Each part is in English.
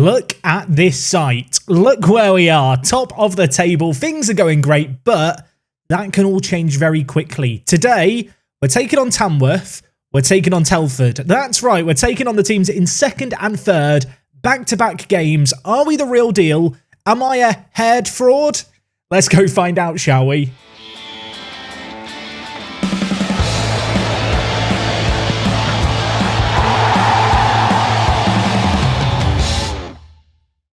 Look at this sight. Look where we are, top of the table. Things are going great, but that can all change very quickly. Today, we're taking on Tamworth. We're taking on Telford. That's right, we're taking on the teams in second and third, back-to-back games. Are we the real deal? Am I a haired fraud? Let's go find out, shall we?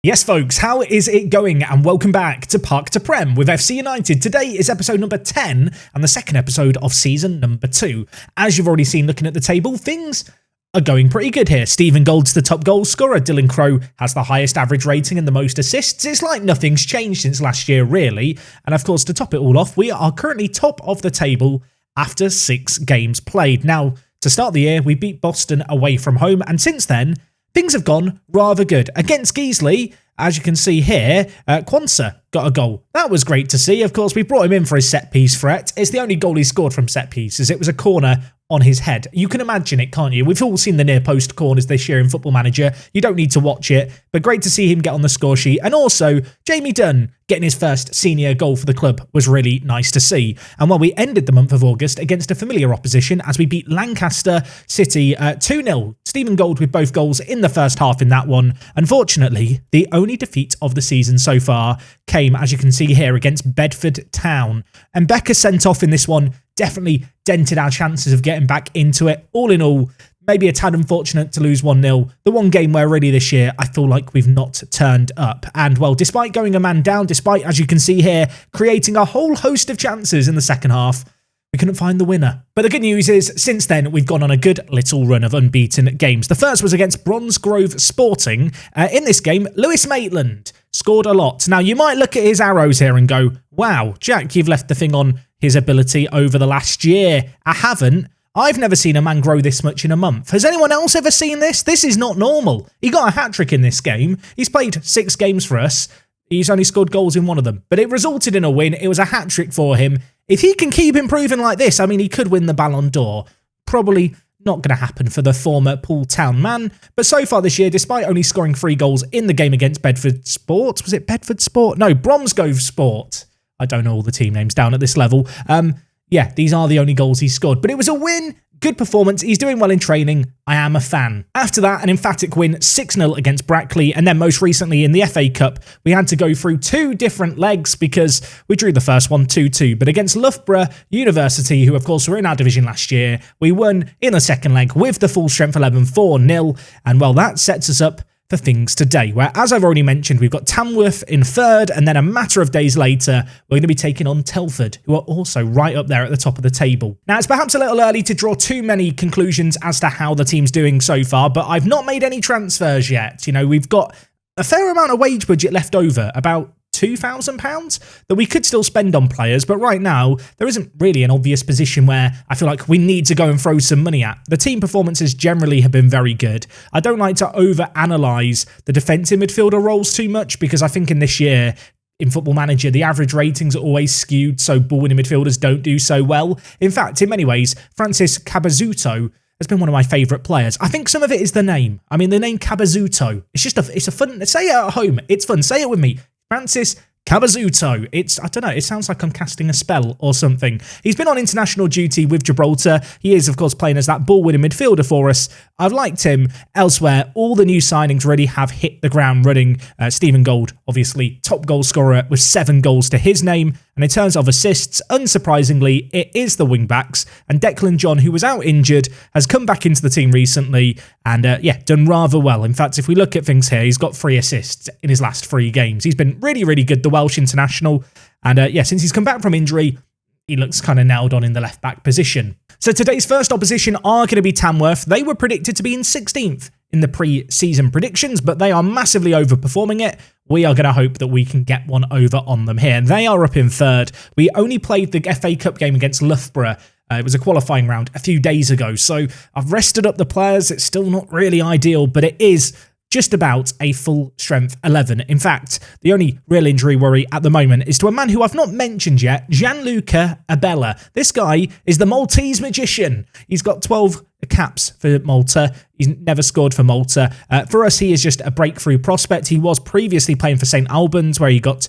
Yes, folks, how is it going? And welcome back to Park to Prem with FC United. Today is episode number 10 and the second episode of season number 2. As you've already seen looking at the table, things are going pretty good here. Stephen Gold's the top goal scorer. Dylan Crowe has the highest average rating and the most assists. It's like nothing's changed since last year, really. And of course, to top it all off, we are currently top of the table after 6 games played. Now, to start the year, we beat Boston away from home, and since then, things have gone rather good. Against Geesley, as you can see here, Quansah got a goal. That was great to see. Of course, we brought him in for his set-piece threat. It's the only goal he scored from set-pieces. It was a corner on his head. You can imagine it, can't you? We've all seen the near-post corners this year in Football Manager. You don't need to watch it, but great to see him get on the score sheet. And also, Jamie Dunn getting his first senior goal for the club was really nice to see. And while we ended the month of August against a familiar opposition as we beat Lancaster City 2-0. Stephen Gold with both goals in the first half in that one. Unfortunately, the only defeat of the season so far came, as you can see here, against Bedford Town. And Becca sent off in this one definitely dented our chances of getting back into it. All in all, maybe a tad unfortunate to lose 1-0. The one game where really this year I feel like we've not turned up. And well, despite going a man down, despite, as you can see here, creating a whole host of chances in the second half, we couldn't find the winner. But the good news is, since then, we've gone on a good little run of unbeaten games. The first was against Bromsgrove Sporting. In this game, Lewis Maitland scored a lot. Now, you might look at his arrows here and go, wow, Jack, you've left the thing on his ability over the last year. I haven't. I've never seen a man grow this much in a month. Has anyone else ever seen this? This is not normal. He got a hat-trick in this game. He's played 6 games for us. He's only scored goals in one of them. But it resulted in a win. It was a hat-trick for him. If he can keep improving like this, I mean, he could win the Ballon d'Or. Probably not going to happen for the former Poole Town man. But so far this year, despite only scoring 3 goals in the game against Bedford Sport, was it Bedford Sport? No, Bromsgrove Sport. I don't know all the team names down at this level. Yeah, these are the only goals he scored. But it was a win. Good performance. He's doing well in training. I am a fan. After that, an emphatic win 6-0 against Brackley. And then most recently in the FA Cup, we had to go through 2 different legs because we drew the first one 2-2. But against Loughborough University, who of course were in our division last year, we won in the second leg with the full strength 11 4-0. And well, that sets us up for things today, where, as I've already mentioned, we've got Tamworth in third, and then a matter of days later, we're going to be taking on Telford, who are also right up there at the top of the table. Now, it's perhaps a little early to draw too many conclusions as to how the team's doing so far, but I've not made any transfers yet. You know, we've got a fair amount of wage budget left over, about £2,000 that we could still spend on players, but right now there isn't really an obvious position where I feel like we need to go and throw some money at. The team performances generally have been very good. I don't like to overanalyze the defensive midfielder roles too much because I think in this year in Football Manager, the average ratings are always skewed, so ball-winning midfielders don't do so well. In fact, in many ways, Francis Cabazuto has been one of my favourite players. I think some of it is the name. I mean, the name Cabazuto. It's a fun. Say it at home. It's fun. Say it with me. Francis Cabazuto. I don't know, it sounds like I'm casting a spell or something. He's been on international duty with Gibraltar. He is, of course, playing as that ball-winning midfielder for us. I've liked him. Elsewhere, all the new signings really have hit the ground running. Stephen Gold, obviously, top goal scorer with 7 goals to his name. And in terms of assists, unsurprisingly, it is the wing-backs. And Declan John, who was out injured, has come back into the team recently and, done rather well. In fact, if we look at things here, he's got 3 assists in his last 3 games. He's been really, really good, the Welsh international. And, since he's come back from injury, he looks kind of nailed on in the left-back position. So today's first opposition are going to be Tamworth. They were predicted to be in 16th in the pre-season predictions, but they are massively overperforming it. We are going to hope that we can get one over on them here. They are up in third. We only played the FA Cup game against Loughborough. It was a qualifying round a few days ago, so I've rested up the players. It's still not really ideal, but it is just about a full strength 11. In fact, the only real injury worry at the moment is to a man who I've not mentioned yet, Gianluca Abella. This guy is the Maltese magician. He's got 12 caps for Malta. He's never scored for Malta. For us, he is just a breakthrough prospect. He was previously playing for St. Albans, where he got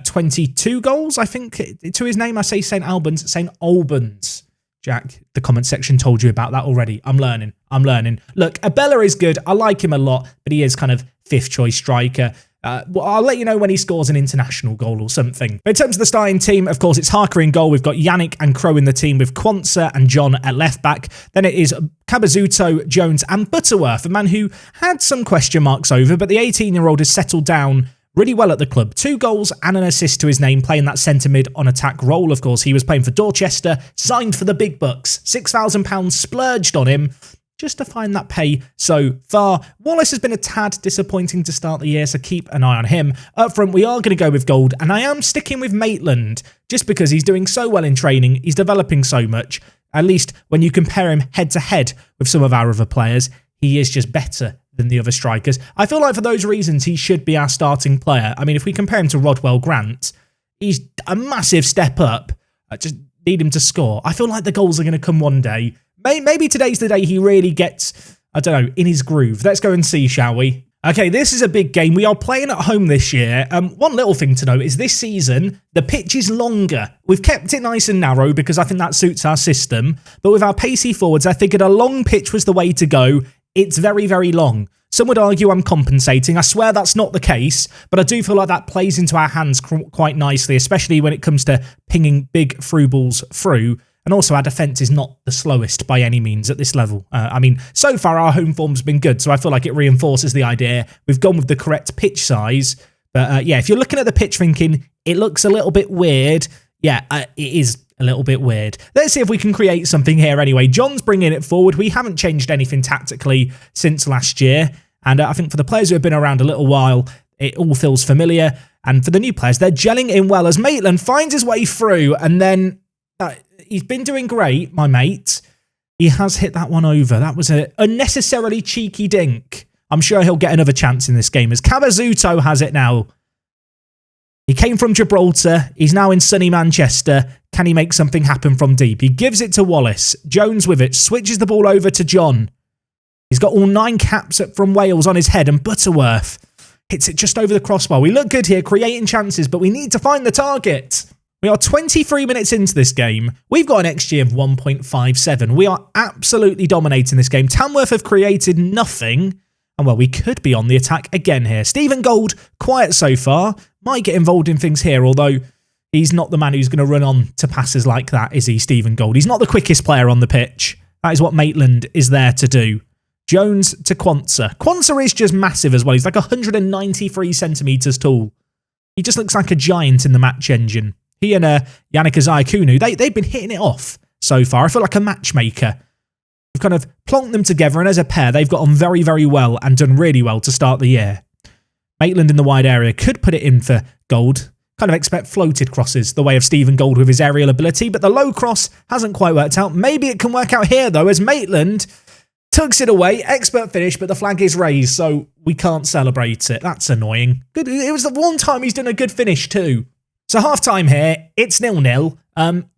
22 goals, I think, to his name. I say St. Albans, St. Albans. Jack, the comment section told you about that already. I'm learning. Look, Abella is good. I like him a lot, but he is kind of fifth choice striker. Well, I'll let you know when he scores an international goal or something. But in terms of the starting team, of course, it's Harker in goal. We've got Yannick and Crow in the team with Quansah and John at left back. Then it is Cabazuto, Jones and Butterworth, a man who had some question marks over, but the 18-year-old has settled down really well at the club. 2 goals and an assist to his name, playing that centre mid on attack role. Of course, he was playing for Dorchester, signed for the big bucks, £6,000 splurged on him just to find that pay so far. Wallace has been a tad disappointing to start the year, so keep an eye on him. Up front, we are going to go with Gold, and I am sticking with Maitland just because he's doing so well in training. He's developing so much. At least when you compare him head to head with some of our other players, he is just better than the other strikers. I feel like for those reasons, he should be our starting player. I mean, if we compare him to Rodwell Grant, he's a massive step up. I just need him to score. I feel like the goals are going to come one day. Maybe today's the day he really gets, I don't know, in his groove. Let's go and see, shall we? Okay, this is a big game. We are playing at home this year. One little thing to note is this season, the pitch is longer. We've kept it nice and narrow because I think that suits our system. But with our pacey forwards, I figured a long pitch was the way to go. It's very, very long. Some would argue I'm compensating. I swear that's not the case, but I do feel like that plays into our hands quite nicely, especially when it comes to pinging big through balls through. And also, our defence is not the slowest by any means at this level. I mean, so far, our home form's been good, so I feel like it reinforces the idea. We've gone with the correct pitch size. But yeah, if you're looking at the pitch thinking, it looks a little bit weird, yeah, it is a little bit weird. Let's see if we can create something here anyway. John's bringing it forward. We haven't changed anything tactically since last year. And I think for the players who have been around a little while, it all feels familiar. And for the new players, they're gelling in well as Maitland finds his way through. And then he's been doing great, my mate. He has hit that one over. That was an unnecessarily cheeky dink. I'm sure he'll get another chance in this game as Cabazuto has it now. He came from Gibraltar. He's now in sunny Manchester. Can he make something happen from deep? He gives it to Wallace. Jones with it. Switches the ball over to John. He's got all 9 caps from Wales on his head, and Butterworth hits it just over the crossbar. We look good here, creating chances, but we need to find the target. We are 23 minutes into this game. We've got an XG of 1.57. We are absolutely dominating this game. Tamworth have created nothing. And well, we could be on the attack again here. Stephen Gold, quiet so far. Might get involved in things here, although he's not the man who's going to run on to passes like that, is he, Stephen Gold? He's not the quickest player on the pitch. That is what Maitland is there to do. Jones to Quansah. Quansah is just massive as well. He's like 193 centimetres tall. He just looks like a giant in the match engine. He and Yannick Azayakunu, they've been hitting it off so far. I feel like a matchmaker. We've kind of plonked them together, and as a pair, they've got on very, very well and done really well to start the year. Maitland in the wide area could put it in for Gold. Kind of expect floated crosses, the way of Stephen Gold with his aerial ability, but the low cross hasn't quite worked out. Maybe it can work out here, though, as Maitland tugs it away. Expert finish, but the flag is raised, so we can't celebrate it. That's annoying. Good. It was the one time he's done a good finish, too. So half-time here, it's 0-0.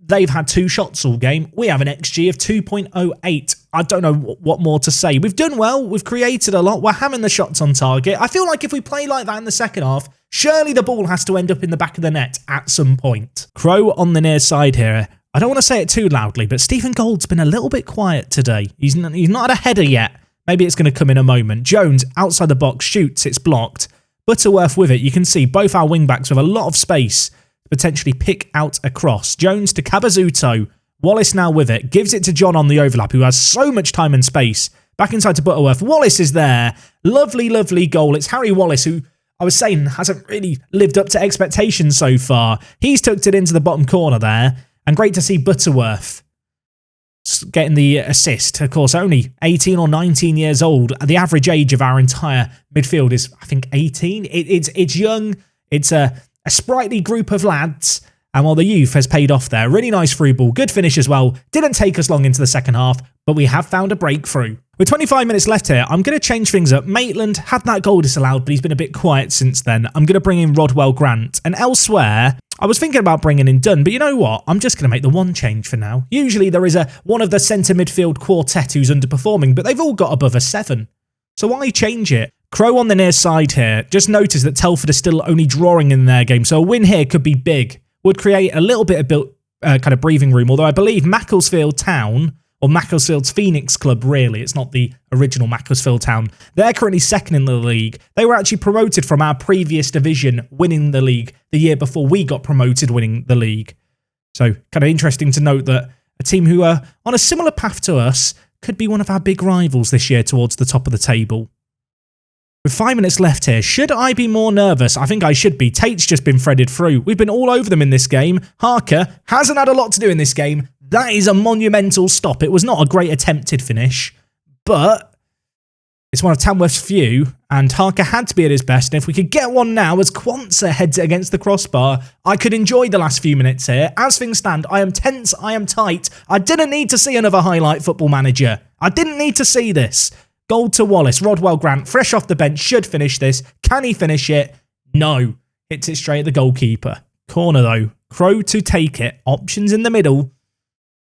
They've had 2 shots all game. We have an XG of 2.08. I don't know what more to say. We've done well. We've created a lot. We're having the shots on target. I feel like if we play like that in the second half, surely the ball has to end up in the back of the net at some point. Crow on the near side here. I don't want to say it too loudly, but Stephen Gold's been a little bit quiet today. He's not had a header yet. Maybe it's going to come in a moment. Jones outside the box shoots. It's blocked. Butterworth with it. You can see both our wing-backs with a lot of space to potentially pick out a cross. Jones to Cabazuto. Wallace now with it. Gives it to John on the overlap, who has so much time and space. Back inside to Butterworth. Wallace is there. Lovely, lovely goal. It's Harry Wallace, who I was saying hasn't really lived up to expectations so far. He's tucked it into the bottom corner there. And great to see Butterworth getting the assist. Of course, only 18 or 19 years old. The average age of our entire midfield is, I think, 18. It's young. It's a sprightly group of lads. And while the youth has paid off there, really nice through ball. Good finish as well. Didn't take us long into the second half, but we have found a breakthrough. With 25 minutes left here, I'm going to change things up. Maitland had that goal disallowed, but he's been a bit quiet since then. I'm going to bring in Rodwell Grant. And elsewhere, I was thinking about bringing in Dunn, but you know what? I'm just going to make the one change for now. Usually there is one of the centre midfield quartet who's underperforming, but they've all got above a 7. So why change it? Crow on the near side here. Just notice that Telford are still only drawing in their game, so a win here could be big. Would create a little bit of kind of breathing room, although I believe Macclesfield Town, or Macclesfield's Phoenix Club, really, it's not the original Macclesfield Town, they're currently second in the league. They were actually promoted from our previous division, winning the league the year before we got promoted, winning the league. So kind of interesting to note that a team who are on a similar path to us could be one of our big rivals this year towards the top of the table. With 5 minutes left here, should I be more nervous? I think I should be. Tate's just been threaded through. We've been all over them in this game. Harker hasn't had a lot to do in this game. That is a monumental stop. It was not a great attempted finish, but it's one of Tamworth's few, and Harker had to be at his best. And if we could get one now as Quansah heads it against the crossbar, I could enjoy the last few minutes here. As things stand, I am tense, I am tight. I didn't need to see another highlight Football Manager. I didn't need to see this. Goal to Wallace. Rodwell Grant, fresh off the bench, should finish this. Can he finish it? No. Hits it straight at the goalkeeper. Corner though. Crow to take it. Options in the middle.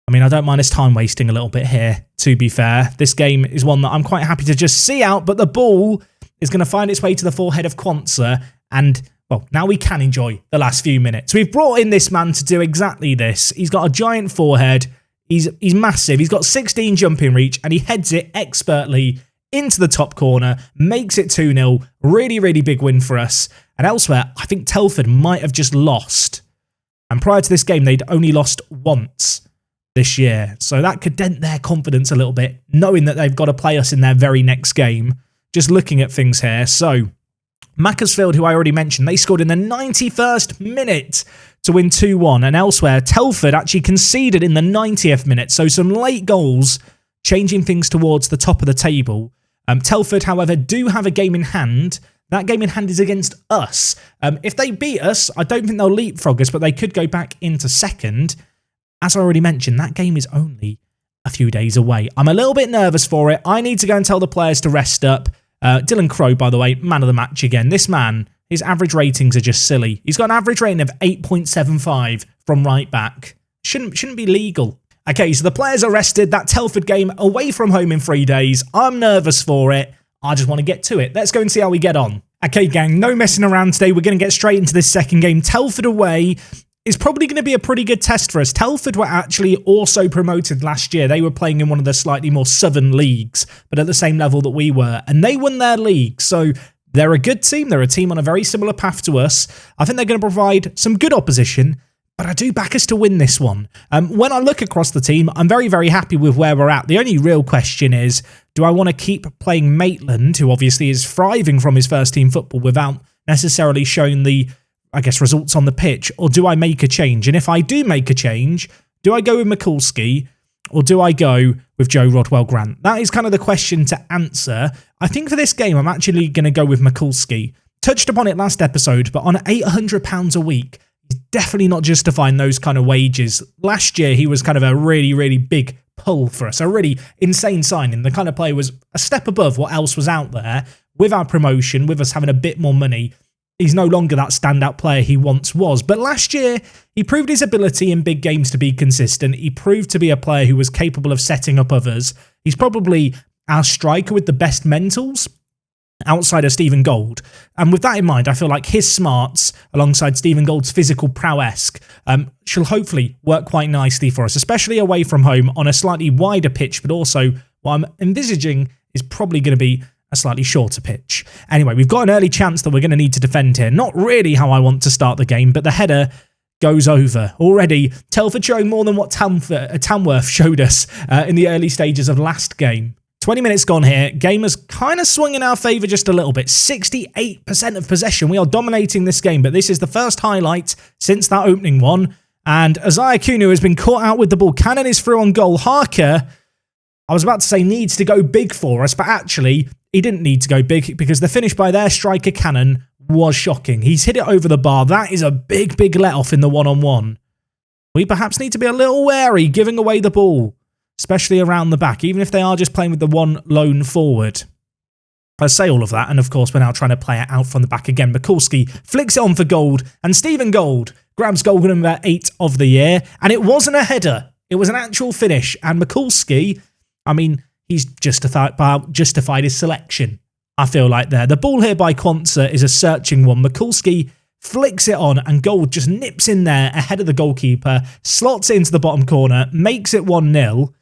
I mean, I don't mind us time wasting a little bit here, to be fair. This game is one that I'm quite happy to just see out, but the ball is going to find its way to the forehead of Quansah, and, well, now we can enjoy the last few minutes. We've brought in this man to do exactly this. He's got a giant forehead. He's massive. He's got 16 jumping reach, and he heads it expertly into the top corner, makes it 2-0. Really, really big win for us. And elsewhere, I think Telford might have just lost. And prior to this game, they'd only lost once this year. So that could dent their confidence a little bit, knowing that they've got to play us in their very next game. Just looking at things here. So, Macclesfield, who I already mentioned, they scored in the 91st minute to win 2-1. And elsewhere, Telford actually conceded in the 90th minute. So some late goals, changing things towards the top of the table. Telford, however, do have a game in hand. That game in hand is against us. If they beat us, I don't think they'll leapfrog us, but they could go back into second. As I already mentioned, that game is only a few days away. I'm a little bit nervous for it. I need to go and tell the players to rest up. Dylan Crow, by the way, man of the match again. This man, his average ratings are just silly. He's got an average rating of 8.75 from right back. Shouldn't be legal. Okay, so the players are rested. That Telford game away from home in 3 days. I'm nervous for it. I just want to get to it. Let's go and see how we get on. Okay, gang, no messing around today. We're going to get straight into this second game. Telford away is probably going to be a pretty good test for us. Telford were actually also promoted last year. They were playing in one of the slightly more southern leagues, but at the same level that we were, and they won their league. So they're a good team. They're a team on a very similar path to us. I think they're going to provide some good opposition, but I do back us to win this one. When I look across the team, I'm very, very happy with where we're at. The only real question is, do I want to keep playing Maitland, who obviously is thriving from his first team football without necessarily showing the, I guess, results on the pitch, or do I make a change? And if I do make a change, do I go with Mikulski, or do I go with Joe Rodwell Grant? That is kind of the question to answer. I think for this game, I'm actually going to go with Mikulski. Touched upon it last episode, but on £800 a week, he's definitely not justifying those kind of wages. Last year, he was kind of a really, really big pull for us, a really insane signing. The kind of player was a step above what else was out there. With our promotion, with us having a bit more money, he's no longer that standout player he once was. But last year, he proved his ability in big games to be consistent. He proved to be a player who was capable of setting up others. He's probably our striker with the best mentals outside of Stephen Gold. And with that in mind, I feel like his smarts, alongside Stephen Gold's physical prowess, shall hopefully work quite nicely for us, especially away from home on a slightly wider pitch, but also what I'm envisaging is probably going to be a slightly shorter pitch. Anyway, we've got an early chance that we're going to need to defend here. Not really how I want to start the game, but the header goes over. Already, Telford showing more than what Tamworth showed us in the early stages of last game. 20 minutes gone here. Game has kind of swung in our favour just a little bit. 68% of possession. We are dominating this game, but this is the first highlight since that opening one. And Isaiah Kunu has been caught out with the ball. Cannon is through on goal. Harker, I was about to say needs to go big for us, but actually he didn't need to go big because the finish by their striker Cannon was shocking. He's hit it over the bar. That is a big, big let-off in the one-on-one. We perhaps need to be a little wary giving away the ball. especially around the back, even if they are just playing with the one lone forward. I say all of that, and of course we're now trying to play it out from the back again. Mikulski flicks it on for Gold, and Stephen Gold grabs goal number 8 of the year, and it wasn't a header. It was an actual finish, and Mikulski, I mean, he's justified his selection, I feel like there. The ball here by Quansah is a searching one. Mikulski flicks it on, and Gold just nips in there ahead of the goalkeeper, slots it into the bottom corner, makes it 1-0.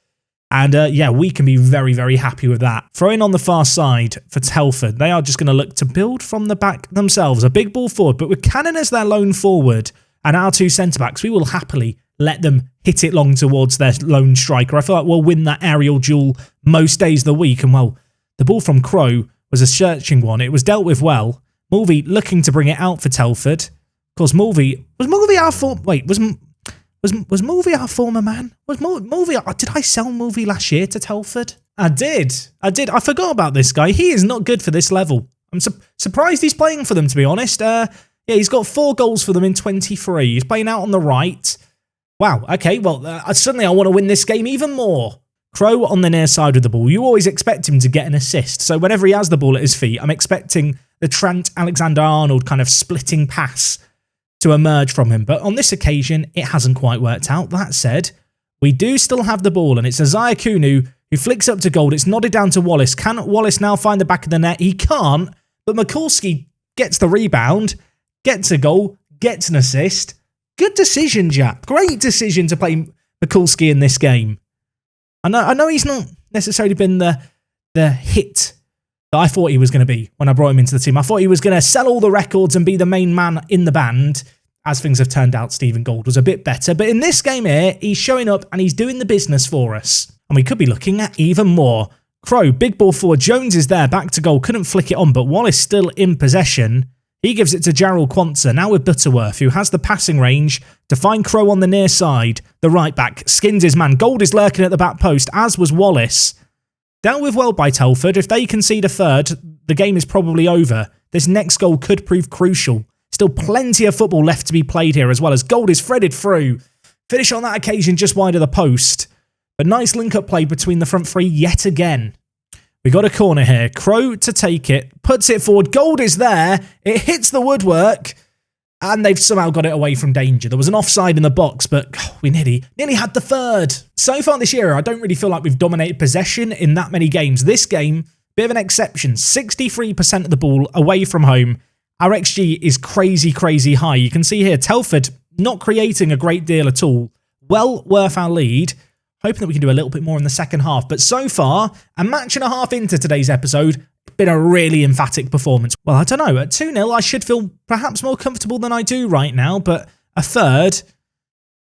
And yeah, we can be very, very happy with that. Throwing on the far side for Telford. They are just going to look to build from the back themselves. A big ball forward, but with Cannon as their lone forward and our 2 centre-backs, we will happily let them hit it long towards their lone striker. I feel like we'll win that aerial duel most days of the week. And well, the ball from Crow was a searching one. It was dealt with well. Mulvey looking to bring it out for Telford. Of course, Mulvey our was Mulvey our former man? Was Mulvey? Did I sell Mulvey last year to Telford? I did. I forgot about this guy. He is not good for this level. I'm surprised he's playing for them, to be honest. Yeah, he's got 4 goals for them in 23. He's playing out on the right. Wow, okay, well, suddenly I want to win this game even more. Crow on the near side with the ball. You always expect him to get an assist. So whenever he has the ball at his feet, I'm expecting the Trent Alexander-Arnold kind of splitting pass to emerge from him. But on this occasion, it hasn't quite worked out. That said, we do still have the ball, and it's Isaiah Kunu who flicks up to Gold. It's nodded down to Wallace. Can Wallace now find the back of the net? He can't, but Mikulski gets the rebound, gets a goal, gets an assist. Good decision, Jap. Great decision to play Mikulski in this game. I know he's not necessarily been the hit that I thought he was going to be when I brought him into the team. I thought he was going to sell all the records and be the main man in the band. As things have turned out, Stephen Gold was a bit better. But in this game here, he's showing up and he's doing the business for us. And we could be looking at even more. Crow, big ball forward. Jones is there, back to goal. Couldn't flick it on, but Wallace still in possession. He gives it to Jarrell Quansah, now with Butterworth, who has the passing range to find Crow on the near side. The right back skins his man. Gold is lurking at the back post, as was Wallace. Dealt with well by Telford. If they concede a third, the game is probably over. This next goal could prove crucial. Still plenty of football left to be played here, as well as Gold is threaded through. Finish on that occasion just wide of the post. But nice link-up play between the front three yet again. We got a corner here. Crow to take it. Puts it forward. Gold is there. It hits the woodwork. And they've somehow got it away from danger. There was an offside in the box, but we nearly had the third. So far this year, I don't really feel like we've dominated possession in that many games. This game, bit of an exception. 63% of the ball away from home. Our XG is crazy, crazy high. You can see here, Telford not creating a great deal at all. Well worth our lead. Hoping that we can do a little bit more in the second half. But so far, a match and a half into today's episode, been a really emphatic performance. Well, I don't know. At 2-0, I should feel perhaps more comfortable than I do right now. But a third,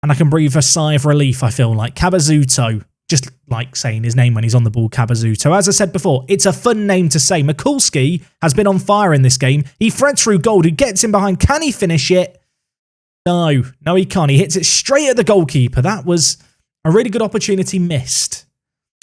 and I can breathe a sigh of relief, I feel like. Cabazuto. Just like saying his name when he's on the ball, Cabazuto. As I said before, it's a fun name to say. Mikulski has been on fire in this game. He threads through Gold, who gets in behind. Can he finish it? No, he can't. He hits it straight at the goalkeeper. That was a really good opportunity missed.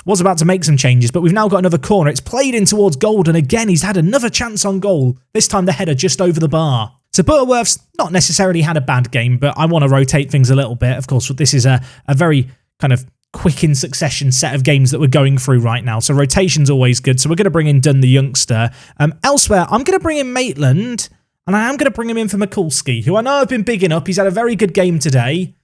Was about to make some changes, but we've now got another corner. It's played in towards Gold, and again, he's had another chance on goal. This time, the header just over the bar. So Butterworth's not necessarily had a bad game, but I want to rotate things a little bit. Of course, this is a very kind of quick in succession set of games that we're going through right now. So rotation's always good. So we're going to bring in Dunn, the youngster. Elsewhere, I'm going to bring in Maitland, and I am going to bring him in for Mikulski, who I know I've been bigging up. He's had a very good game today.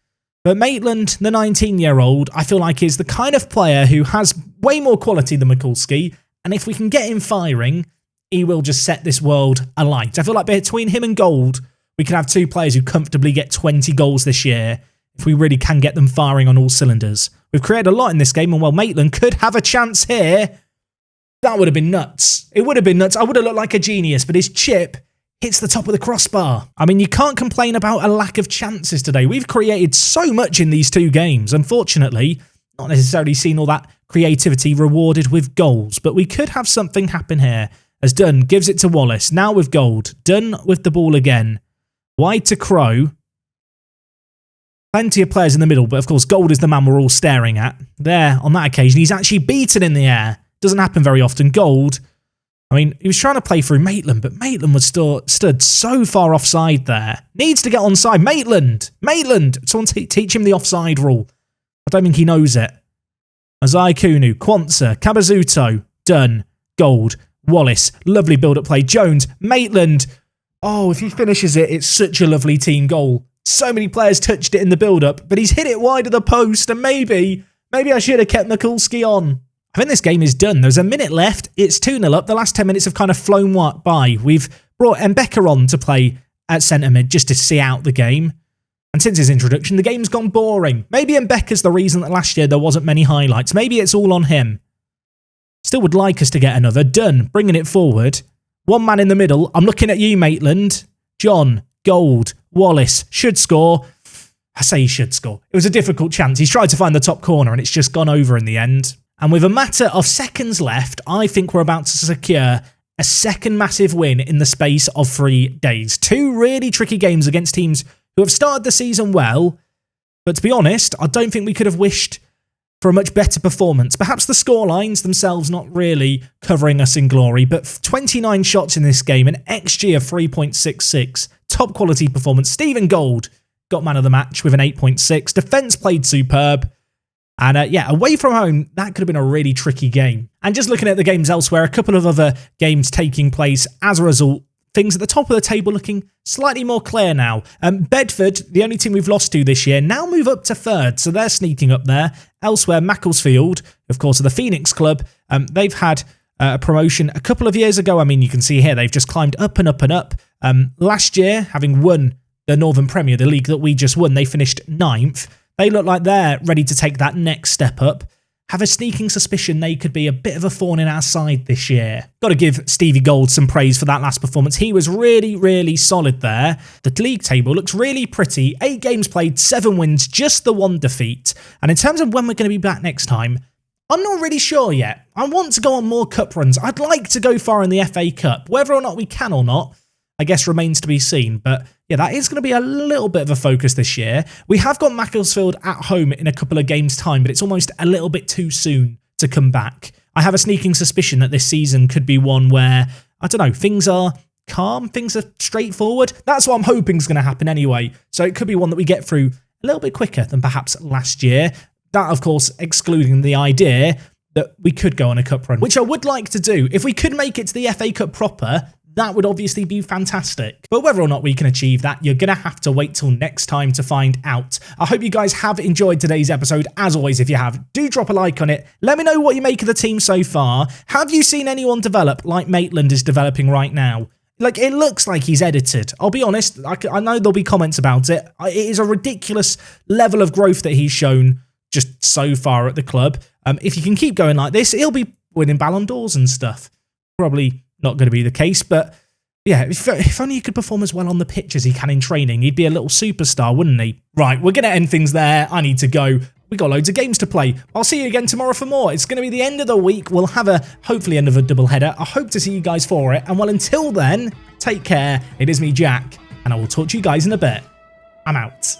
But Maitland, the 19-year-old, I feel like is the kind of player who has way more quality than Mikulski. And if we can get him firing, he will just set this world alight. I feel like between him and Gold, we can have 2 players who comfortably get 20 goals this year if we really can get them firing on all cylinders. We've created a lot in this game, and while Maitland could have a chance here, that would have been nuts. It would have been nuts. I would have looked like a genius, but his chip hits the top of the crossbar. I mean, you can't complain about a lack of chances today. We've created so much in these 2 games. Unfortunately, not necessarily seen all that creativity rewarded with goals, but we could have something happen here as Dunn gives it to Wallace. Now with Gold. Dunn with the ball again. Wide to Crow. Plenty of players in the middle, but of course Gold is the man we're all staring at. There, on that occasion, he's actually beaten in the air. Doesn't happen very often. Gold, I mean, he was trying to play through Maitland, but Maitland was stood so far offside there. Needs to get onside. Maitland! Someone teach him the offside rule. I don't think he knows it. Azai Kunu, Kwanzaa, Kabazuto, done. Gold. Wallace, lovely build-up play. Jones, Maitland. Oh, if he finishes it, it's such a lovely team goal. So many players touched it in the build-up, but he's hit it wide of the post, and maybe I should have kept Mikulski on. I think this game is done. There's a minute left. It's 2-0 up. The last 10 minutes have kind of flown by. We've brought Mbeka on to play at centre mid just to see out the game. And since his introduction, the game's gone boring. Maybe Mbeka's the reason that last year there wasn't many highlights. Maybe it's all on him. Still would like us to get another. Done. Bringing it forward. One man in the middle. I'm looking at you, Maitland. John. Gold. Wallace. Should score. I say he should score. It was a difficult chance. He's tried to find the top corner and it's just gone over in the end. And with a matter of seconds left, I think we're about to secure a second massive win in the space of 3 days. 2 really tricky games against teams who have started the season well. But to be honest, I don't think we could have wished for a much better performance. Perhaps the scorelines themselves not really covering us in glory, but 29 shots in this game, an XG of 3.66, top quality performance. Stephen Gold got man of the match with an 8.6. Defence played superb. And yeah, away from home, that could have been a really tricky game. And just looking at the games elsewhere, a couple of other games taking place as a result, things at the top of the table looking slightly more clear now. Bedford, the only team we've lost to this year, now move up to 3rd, so they're sneaking up there. Elsewhere, Macclesfield, of course, are the Phoenix Club. They've had a promotion a couple of years ago. I mean, you can see here, they've just climbed up and up and up. Last year, having won the Northern Premier, the league that we just won, they finished 9th. They look like they're ready to take that next step up. Have a sneaking suspicion they could be a bit of a thorn in our side this year. Got to give Stevie Gold some praise for that last performance. He was really, really solid there. The league table looks really pretty. 8 games played, 7 wins, just the 1 defeat. And in terms of when we're going to be back next time, I'm not really sure yet. I want to go on more cup runs. I'd like to go far in the FA Cup. Whether or not we can or not, I guess remains to be seen. But yeah, that is going to be a little bit of a focus this year. We have got Macclesfield at home in a couple of games' time, but it's almost a little bit too soon to come back. I have a sneaking suspicion that this season could be one where, I don't know, things are calm, things are straightforward. That's what I'm hoping is going to happen anyway. So it could be one that we get through a little bit quicker than perhaps last year. That, of course, excluding the idea that we could go on a cup run, which I would like to do. If we could make it to the FA Cup proper, that would obviously be fantastic. But whether or not we can achieve that, you're going to have to wait till next time to find out. I hope you guys have enjoyed today's episode. As always, if you have, do drop a like on it. Let me know what you make of the team so far. Have you seen anyone develop like Maitland is developing right now? Like, it looks like he's edited. I'll be honest, I know there'll be comments about it. It is a ridiculous level of growth that he's shown just so far at the club. If you can keep going like this, he'll be winning Ballon d'Ors and stuff. Probably not going to be the case, but yeah, if only he could perform as well on the pitch as he can in training, he'd be a little superstar, wouldn't he? Right, we're going to end things there. I need to go. We got loads of games to play. I'll see you again tomorrow for more. It's going to be the end of the week. We'll have hopefully another double header. I hope to see you guys for it. And well, until then, take care. It is me, Jack, and I will talk to you guys in a bit. I'm out.